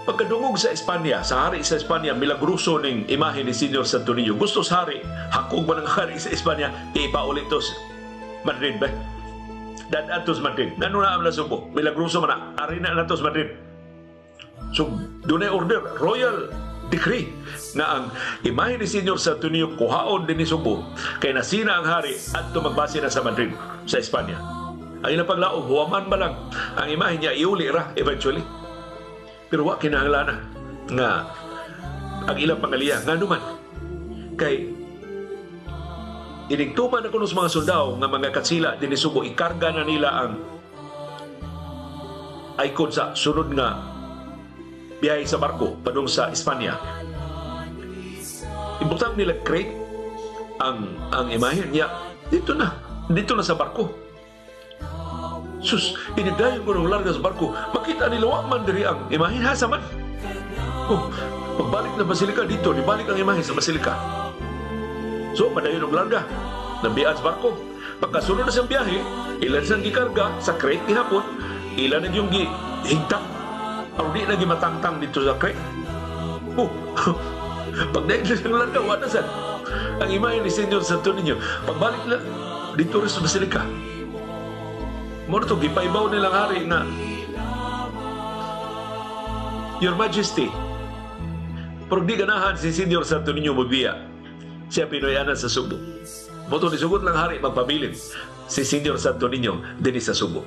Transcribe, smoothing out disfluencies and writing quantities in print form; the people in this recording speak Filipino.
Pagkadungog sa Espanya, sa hari sa Espanya, milagruso ning imahe ni Senyor Santo Niño. Gusto sa hari, hakog ba ng hari sa Espanya, ipaulit to sa Madrid ba? Dadaan to sa Madrid. Ano na ang nasubo? Milagruso man na, hari na to sa Madrid. So, doon ay order, royal decree na ang imahe ni Senyor Santo Niño kuhaon din ni Subo kay nasina ang hari at magbase na sa Madrid, sa Espanya. Ang ilang paglao, huwaman ba lang ang imahe niya, iuli ra eventually. Pero wa kinahanglan nga ang ilang pangaliya nga naman kay inigtuman na kuno sa mga sundao nga mga katsila din ni Subo, ikarga na nila ang icon sa sunod nga biyahe sa barko padung sa Espanya. Ibutang nila crate ang imahe niya dito na sa barko. Sus, inidayon ko ng larga sa barko, makita nila wa man diri ang imahe ha sa man. Oh, pagbalik na Basilika dito, nibalik ang imahe sa Basilika. So, padayon ng larga ng biyahe sa barko. Pagkasunod na sa biyahe, ilan siyang gikarga sa crate gihapon, ilan na yung gihigtang. Ang di na gimatangtang dito sa crate. Oh, pagdaig na siyang larga, wala saan. Ang imahe ni Senyor Santo Niño, pagbalik na dito rin sa Basilika. Muna ito, gipaibaw nilang hari na, Your Majesty, pero di ganahan si Senyor Santo Niño mabiya. Siya pinoyanan sa Subo. Moto ni sugot lang hari magpabilin si Senyor Santo Niño din sa Subo.